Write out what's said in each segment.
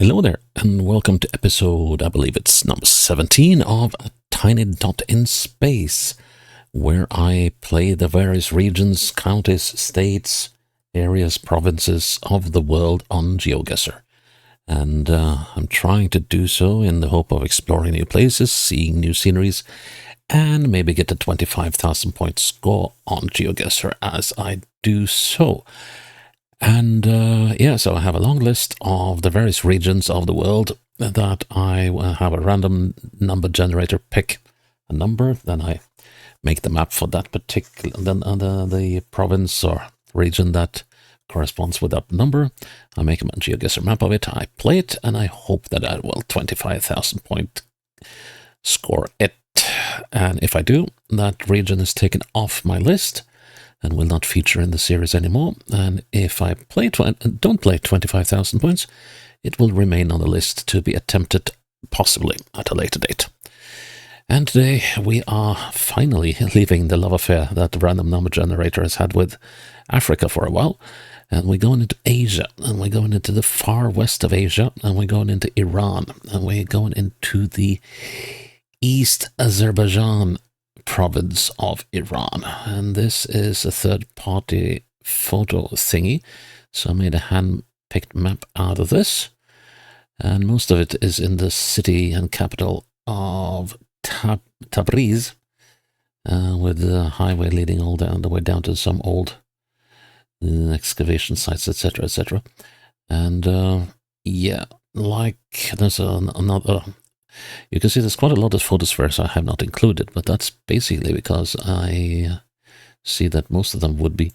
Hello there, and welcome to episode, I believe it's number 17 of A Tiny Dot in Space, where I play the various regions, counties, states, areas, provinces of the world on GeoGuessr. And I'm trying to do so in the hope of exploring new places, seeing new sceneries, and maybe get a 25,000 point score on GeoGuessr as I do so. And so I have a long list of the various regions of the world that I will have a random number generator pick a number, then I make the map for that particular, then the province or region that corresponds with that number. I make a GeoGuessr map of it, I play it, and I hope that I will 25,000 point score it. And if I do, that region is taken off my list and will not feature in the series anymore. And if I don't play 25,000 points, it will remain on the list to be attempted possibly at a later date. And today we are finally leaving the love affair that the random number generator has had with Africa for a while. And we're going into Asia, and we're going into the far west of Asia, and we're going into Iran, and we're going into the East Azerbaijan province of Iran. And this is a third-party photo thingy, so I made a hand-picked map out of this, and most of it is in the city and capital of Tabriz, with the highway leading all the way down to some old excavation sites, etc., etc. And there's another. You can see there's quite a lot of photospheres I have not included, but that's basically because I see that most of them would be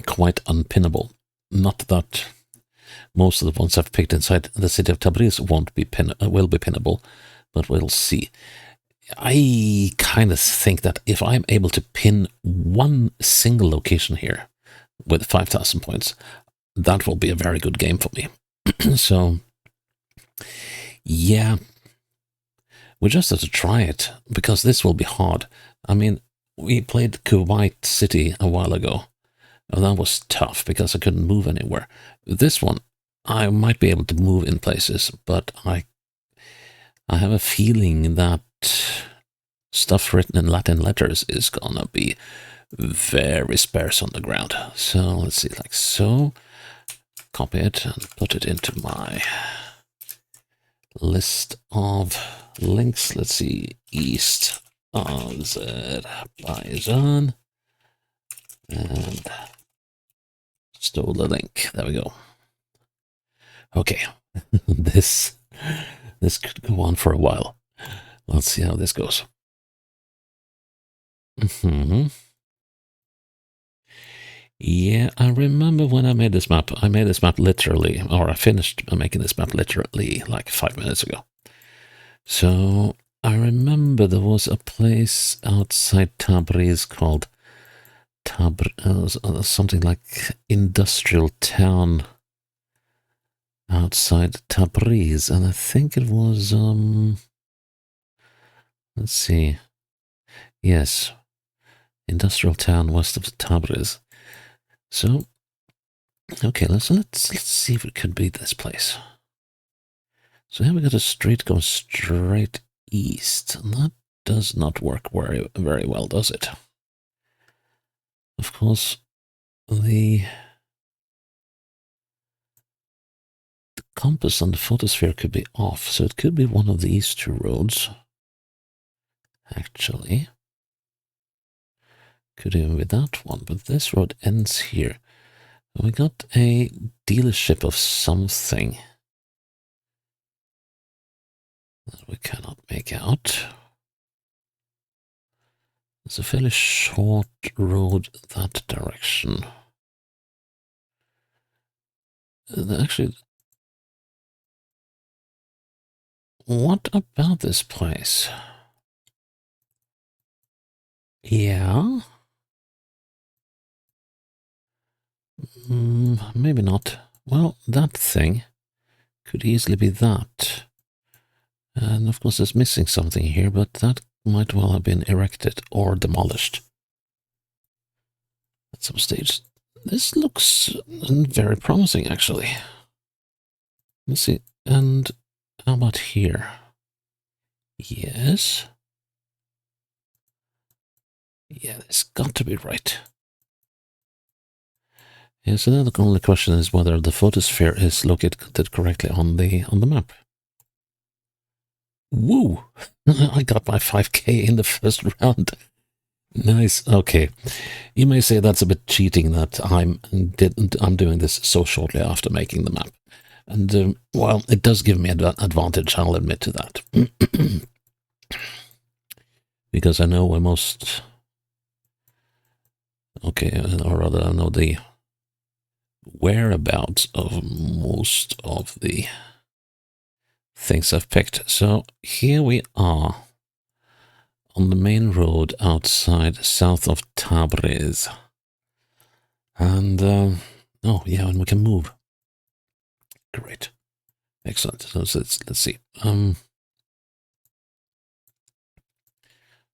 quite unpinnable. Not that most of the ones I've picked inside the city of Tabriz will be pinnable, but we'll see. I kind of think that if I'm able to pin one single location here with 5,000 points, that will be a very good game for me. So yeah, we just have to try it, because this will be hard. I mean, we played Kuwait City a while ago, and that was tough because I couldn't move anywhere. This one, I might be able to move in places, but I have a feeling that stuff written in Latin letters is gonna be very sparse on the ground. So let's see, like so. Copy it and put it into my list of links. Let's see, East Azerbaijan, and stole the link. There we go. Okay, this could go on for a while. Let's see how this goes. Yeah, I remember when I made this map. I made this map literally, or I finished making this map literally like 5 minutes ago. So I remember there was a place outside Tabriz called something like Industrial Town outside Tabriz, and I think it was let's see, yes, Industrial Town west of Tabriz. So okay, let's see if it could be this place. So here we got a street going straight east, and that does not work very well, does it? Of course, the compass on the photosphere could be off, so it could be one of these two roads. Actually, could even be that one, but this road ends here. We got a dealership of something that we cannot make out. It's a fairly short road that direction. Actually, what about this place? Yeah. Maybe not. Well, that thing could easily be that. And of course, it's missing something here, but that might well have been erected or demolished at some stage. This looks very promising, actually. Let's see. And how about here? Yes. Yeah, it's got to be right. Yeah, so now the only question is whether the photosphere is located correctly on the map. Woo! I got my 5K in the first round. Nice. Okay. You may say that's a bit cheating that I'm doing this so shortly after making the map. And, well, it does give me an advantage, I'll admit to that. Because I know where most... Okay, or rather, I know the whereabouts of most of the things I've picked. So here we are on the main road outside, south of Tabriz. And, oh, yeah, and we can move. Great. Excellent. So let's see.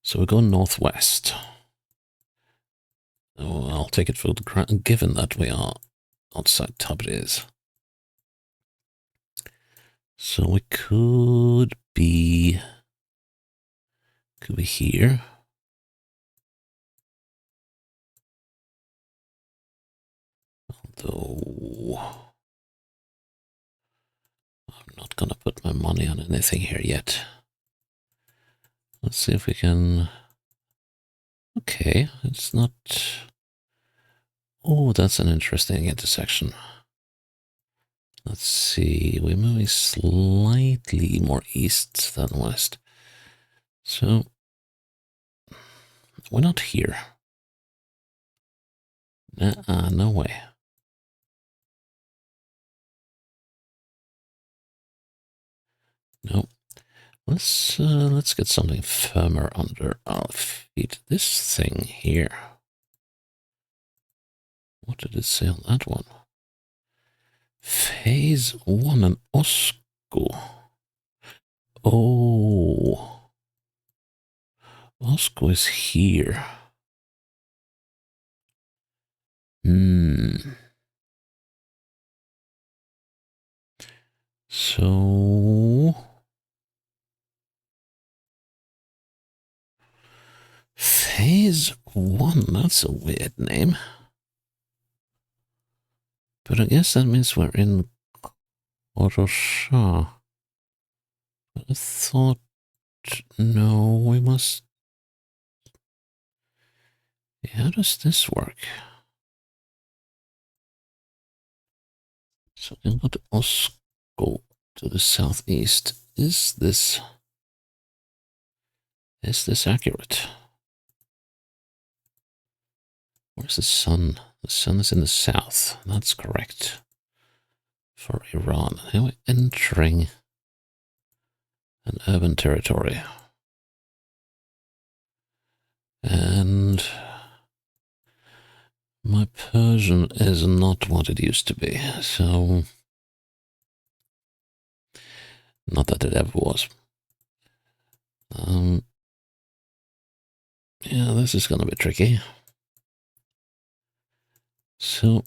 So we go northwest. Oh, I'll take it for granted, given that we are outside Tabriz. So we could be here. Although I'm not gonna put my money on anything here yet. Let's see if we can. Okay, it's not. Oh, that's an interesting intersection. Let's see, we're moving slightly more east than west. So, we're not here. No way. No. Let's get something firmer under our feet. This thing here. What did it say on that one? Phase 1 and Osco. Oh. Osco is here. So... Phase 1, that's a weird name. But I guess that means we're in Orosha. I thought... No, we must... How does this work? So we can go to Osco to the southeast. Is this accurate? Where's the sun? The sun is in the south. That's correct. For Iran. Now we're entering an urban territory. And my Persian is not what it used to be, so... Not that it ever was. Yeah, this is gonna be tricky. So...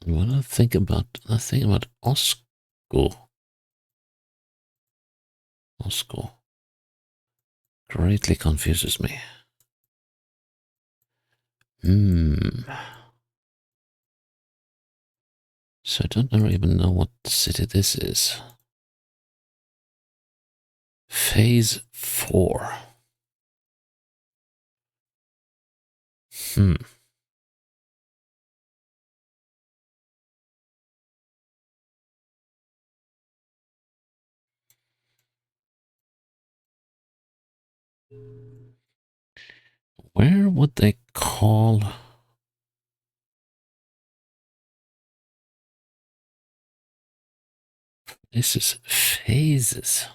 What I think about Osco. Osco greatly confuses me. So I don't even know what city this is. Phase 4. Where would they call... This is phases.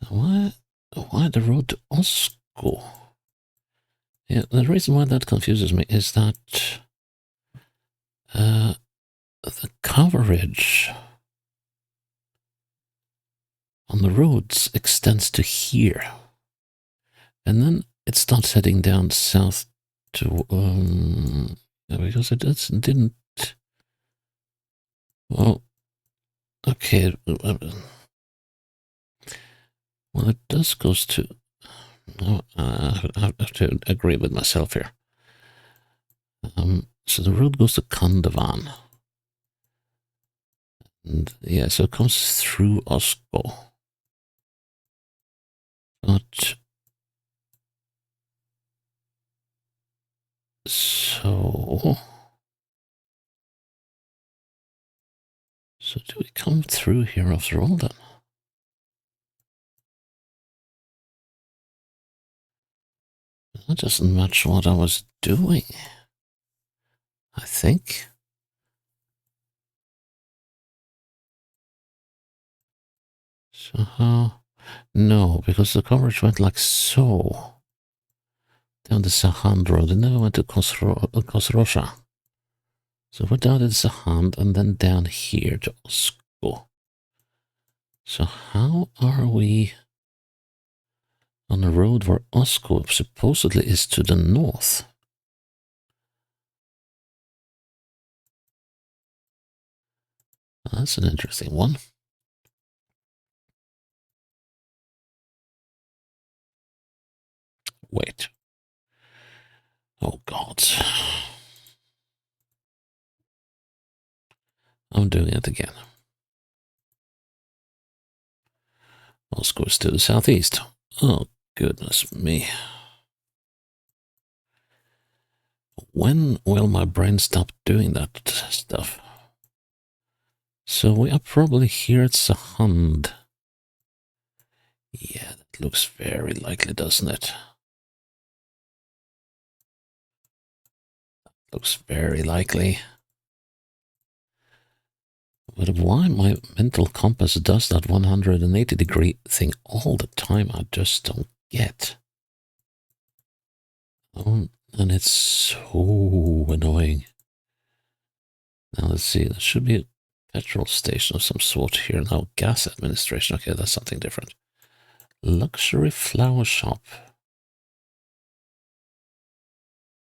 Why the road to Osco? Yeah, the reason why that confuses me is that the coverage on the roads extends to here. And then it starts heading down south to, because it didn't, well, okay, well, it does goes to, no, I have to agree with myself here. So the road goes to Kandavan. And yeah, so it comes through Oslo. But so do we come through here after all then? That doesn't match what I was doing, I think. So how? No, because the coverage went like so. Down the Sahand road. It never went to Kosrosha. So we're down in Sahand and then down here to Osko. So how are we on a road where Osko supposedly is to the north? That's an interesting one. Wait. Oh, God. I'm doing it again. Osko is to the southeast. Oh, goodness me. When will my brain stop doing that stuff? So we are probably here at Sahand. Yeah, that looks very likely, doesn't it? Looks very likely. But why my mental compass does that 180-degree thing all the time, I just don't get. Oh, and it's so annoying. Now let's see, there should be a petrol station of some sort here. Now, gas administration. Okay, that's something different. Luxury flower shop.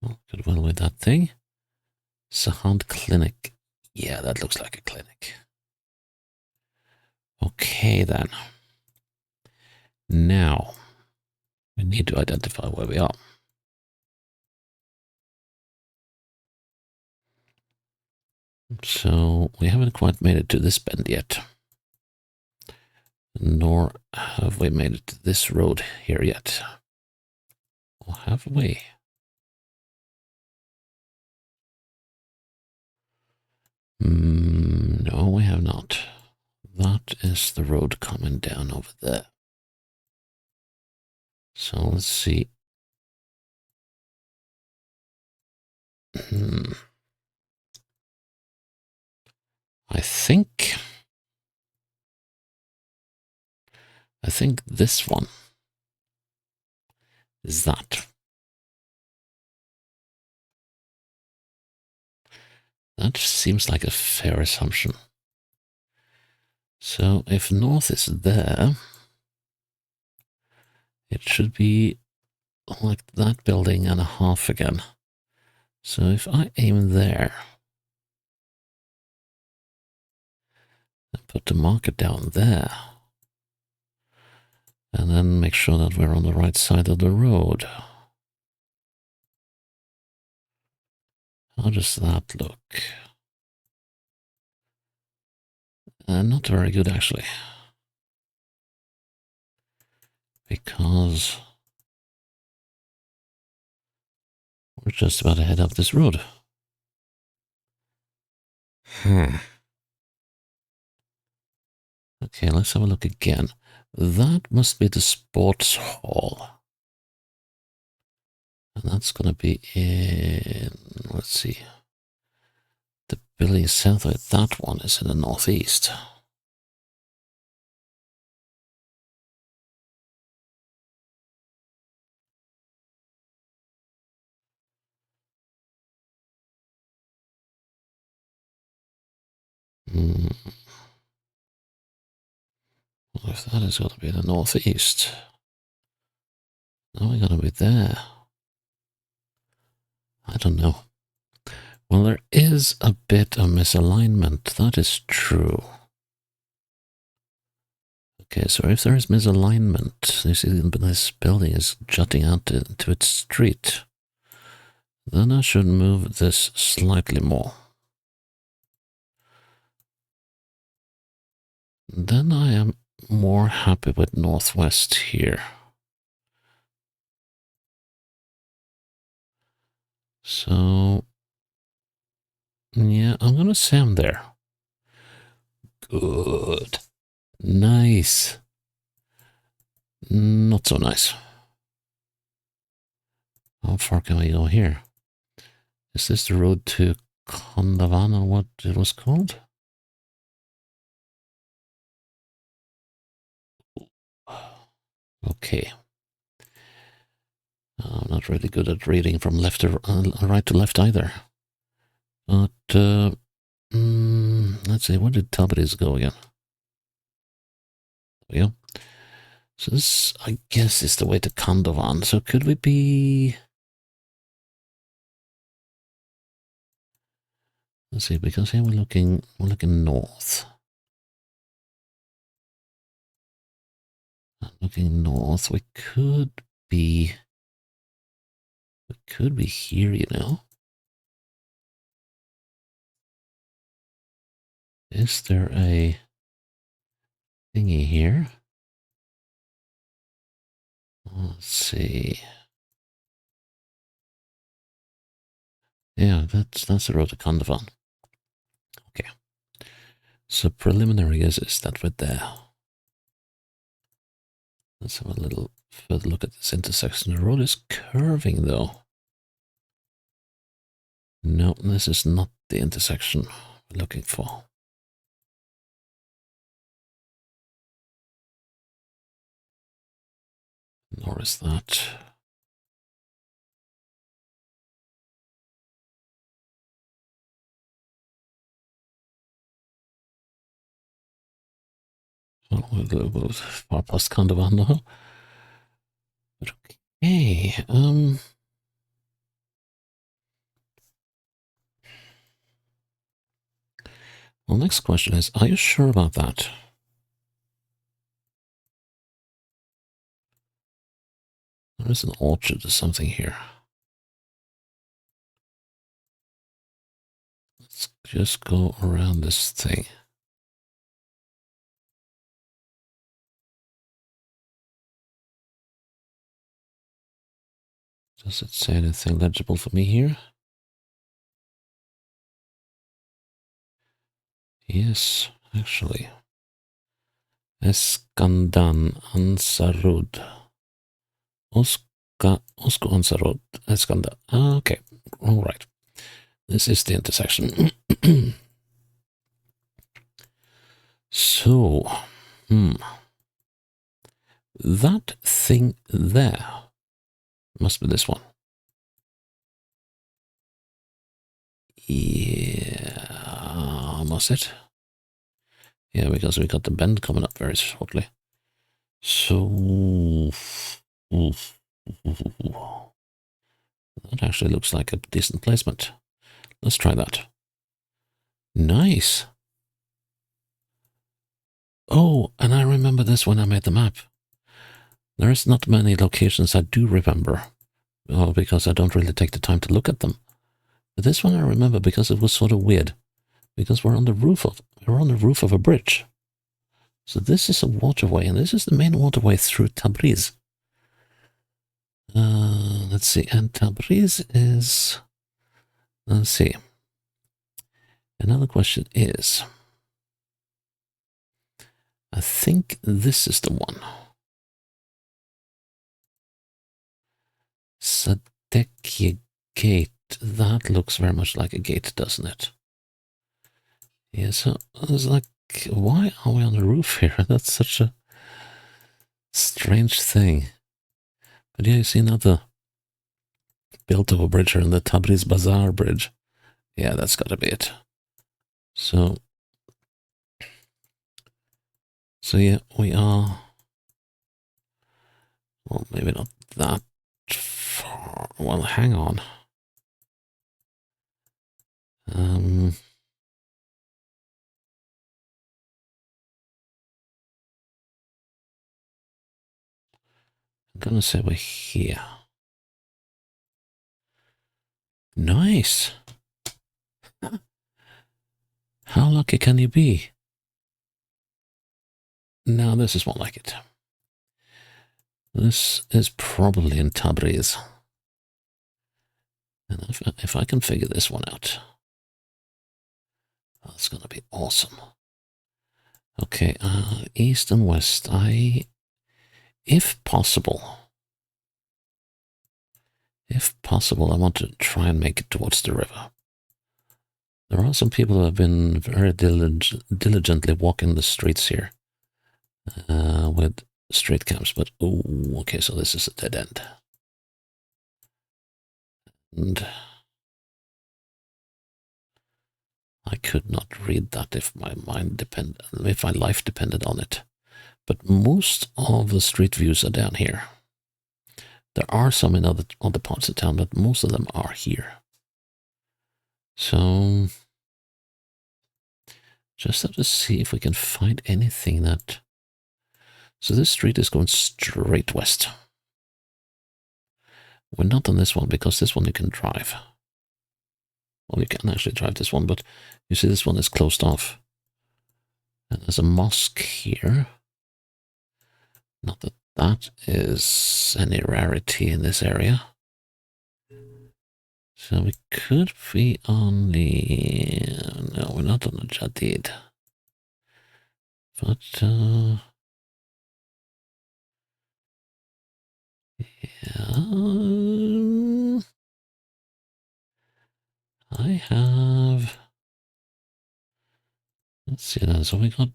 Oh, could well with that thing. Sahand Clinic. Yeah, that looks like a clinic. Okay, then. Now, we need to identify where we are. So, we haven't quite made it to this bend yet. Nor have we made it to this road here yet. Or have we? No, we have not. That is the road coming down over there. So let's see. I think this one is that. That seems like a fair assumption. So if north is there, it should be like that building and a half again. So if I aim there and put the marker down there, and then make sure that we're on the right side of the road. How does that look? Not very good, actually. Because we're just about to head up this road. Okay, let's have a look again. That must be the sports hall. And that's going to be in, let's see, the building south of that one is in the northeast. Well, if that is going to be the northeast, now we're going to be there. I don't know. Well, there is a bit of misalignment. That is true. Okay, so if there is misalignment, you see this building is jutting out to its street, then I should move this slightly more. Then I am more happy with northwest here. So, yeah, I'm gonna say I'm there. Good. Nice. Not so nice. How far can we go here? Is this the road to Kondavan or what it was called? Okay. I'm not really good at reading from left to right to left either. But let's see, where did Tabriz go again? There we go. So this, I guess, is the way to Kandovan. So could we be? Let's see, because here we're looking north. Looking north, we could be here, you know. Is there a thingy here? Let's see. Yeah, that's the road to Kandovan. Okay. So preliminary is that we're there. Let's have a little further look at this intersection. The road is curving though. No, this is not the intersection we're looking for. Nor is that. Well, we'll go far past Kandovan now. But okay, well, next question is, are you sure about that? There is an orchard or something here. Let's just go around this thing. Does it say anything legible for me here? Yes, actually. Eskandan Ansarud. Osko Ansarud. Eskanda. Okay, all right. This is the intersection. So, that thing there must be this one. Yeah, must it? Yeah, because we got the bend coming up very shortly. So, that actually looks like a decent placement. Let's try that. Nice. Oh, and I remember this when I made the map. There is not many locations I do remember, because I don't really take the time to look at them. But this one I remember because it was sort of weird, because we're on the roof of a bridge. So this is a waterway, and this is the main waterway through Tabriz. Let's see, and Tabriz is. Let's see. Another question is, I think this is the one. Sadekye Gate. That looks very much like a gate, doesn't it? Yeah, so I was like, why are we on the roof here? That's such a strange thing. But yeah, you see another built over bridge here in the Tabriz Bazaar bridge. Yeah, that's gotta be it. So So yeah, we are. Well, maybe not that far. Well, hang on. I'm gonna say we're here. Nice. How lucky can you be? Now this is more like it. This is probably in Tabriz. And if I can figure this one out, that's gonna be awesome. Okay, east and west. If possible, I want to try and make it towards the river. There are some people who have been very diligently walking the streets here with street camps, but oh, okay, so this is a dead end. And I could not read that if my life depended on it. But most of the street views are down here. There are some in other parts of town, but most of them are here. So just have to see if we can find anything that. So this street is going straight west. We're not on this one because this one you can drive. Well, you can actually drive this one, but you see this one is closed off. And there's a mosque here. Not that that is any rarity in this area. So we could be on the. No, we're not on the Jadid. But, yeah. I have. Let's see now. So we got.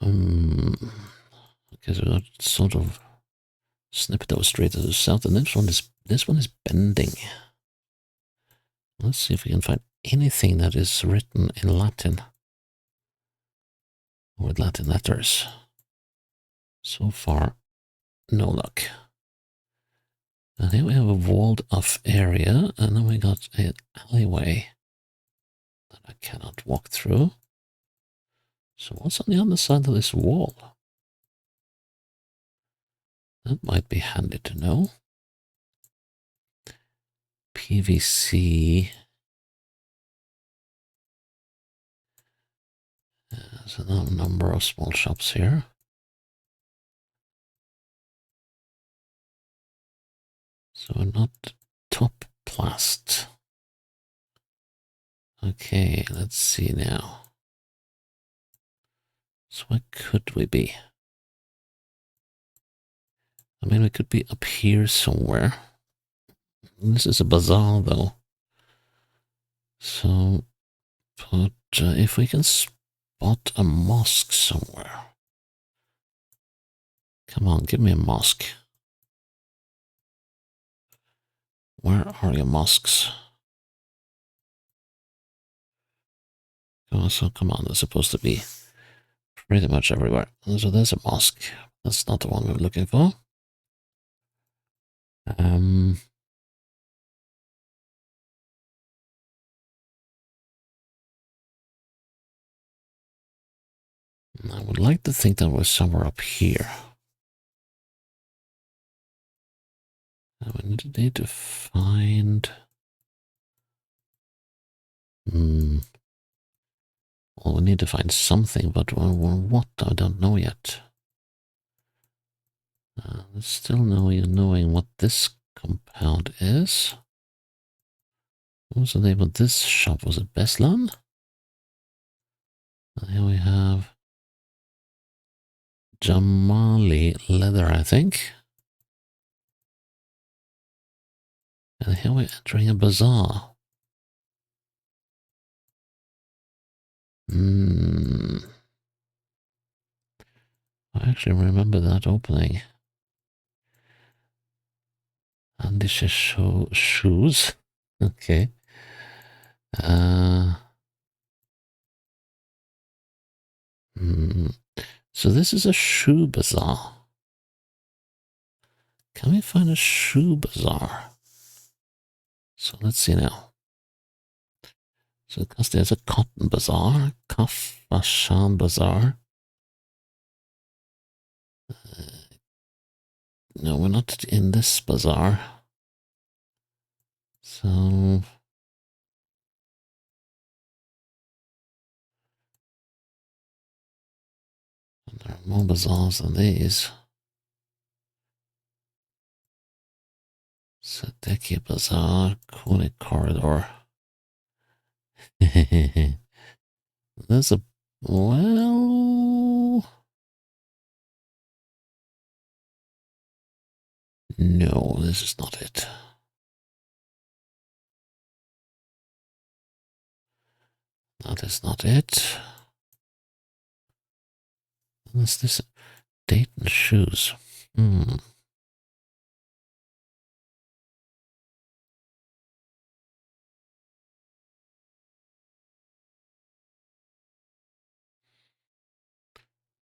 Okay, so we got sort of snippet of straight to the south, and this one is bending. Let's see if we can find anything that is written in Latin. With Latin letters. So far, no luck. And here we have a walled off area, and then we got an alleyway that I cannot walk through. So what's on the other side of this wall? That might be handy to know. PVC. There's a number of small shops here. So we're not top plast. Okay, let's see now. So where could we be? I mean, we could be up here somewhere. This is a bazaar, though. So, but if we can spot a mosque somewhere. Come on, give me a mosque. Where are your mosques? Oh, so come on, they're supposed to be pretty much everywhere. So there's a mosque. That's not the one we're looking for. I would like to think that was somewhere up here. We need to find. Well, we need to find something, but what? I don't know yet. There's still no knowing what this compound is. What was the name of this shop? Was it Beslan? And here we have Jamali Leather, I think. And here we're entering a bazaar. I actually remember that opening. And this is shoes. Okay. Mm. So this is a shoe bazaar. Can we find a shoe bazaar? So let's see now. So because there's a cotton bazaar, Kafashan bazaar. No, we're not in this bazaar. So there are more bazaars than these. Sadeki Bazaar, Kune Corridor. There's a, well, no, this is not it. That is not it. What's this? Dayton shoes.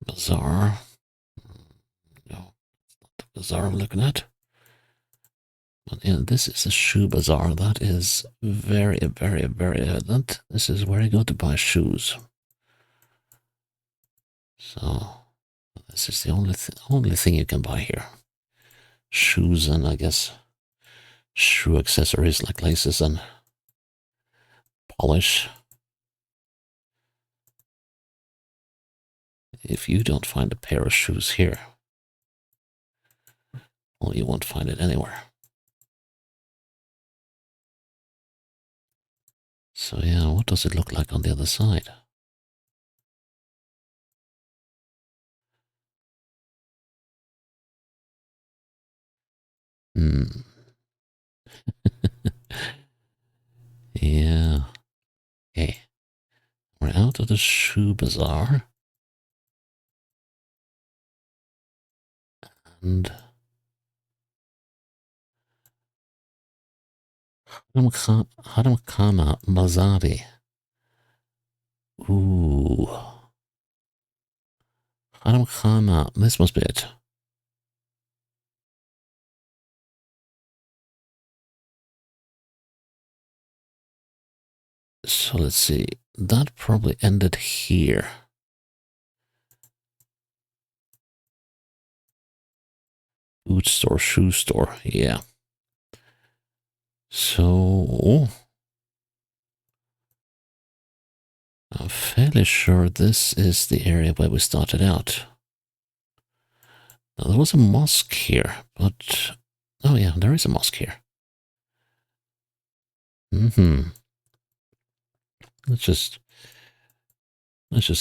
Bazaar. No, the bazaar I'm looking at. But yeah, this is a shoe bazaar. That is very, very, very evident. This is where you go to buy shoes. So this is the only thing you can buy here. Shoes and I guess shoe accessories like laces and polish. If you don't find a pair of shoes here, well, you won't find it anywhere. So yeah, what does it look like on the other side? Hmm. Yeah. Okay. We're out of the shoe bazaar. And Haramkana Bazari. Ooh. Haramkana. This must be it. So let's see. That probably ended here. Boot store, shoe store. Yeah. So I'm fairly sure this is the area where we started out. Now, there was a mosque here, but oh yeah, there is a mosque here. Mm-hmm. Let's just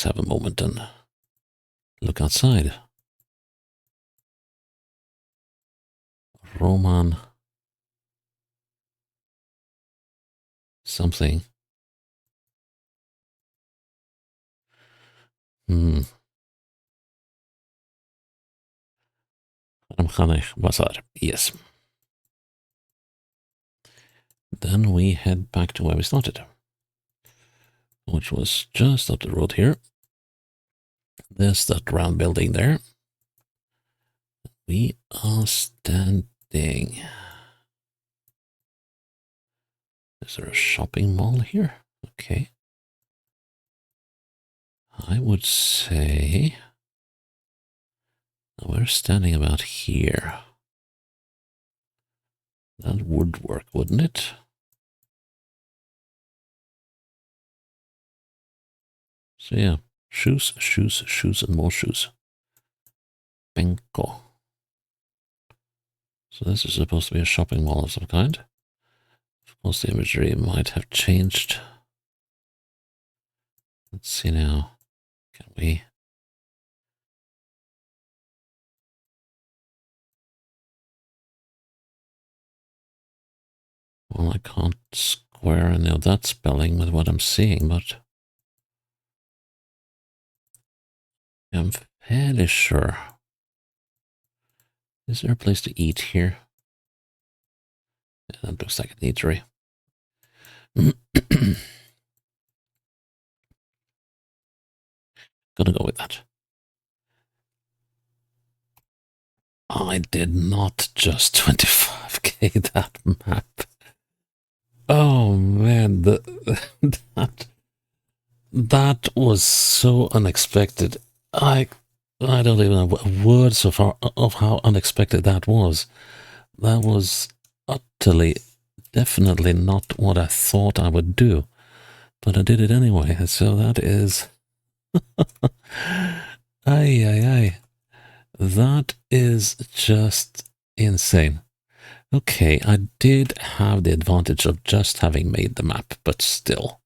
have a moment and look outside. Roman something. Hmm. Bazaar. Yes. Then we head back to where we started, which was just up the road here. There's that round building there. We are standing. Is there a shopping mall here? Okay. I would say we're standing about here. That would work, wouldn't it? So yeah, shoes, shoes, shoes, and more shoes. Benko. So this is supposed to be a shopping mall of some kind. Of course, the imagery might have changed. Let's see now. Can we? Well, I can't square any of that spelling with what I'm seeing, but I'm fairly sure. Is there a place to eat here? Yeah, that looks like an eatery. Gonna go with that. I did not just 25k that map. Oh man, that was so unexpected. I don't even have words of how unexpected that was. That was utterly, definitely not what I thought I would do, but I did it anyway. So that is, ay. That is just insane. Okay, I did have the advantage of just having made the map, but still.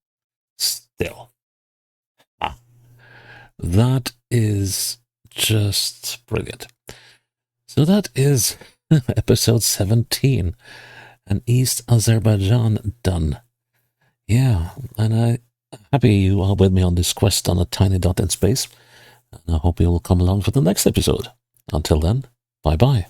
Ah, that is just brilliant. So that is episode 17, and East Azerbaijan done. Yeah, and I'm happy you are with me on this quest on a tiny dot in space, and I hope you will come along for the next episode. Until then, bye bye.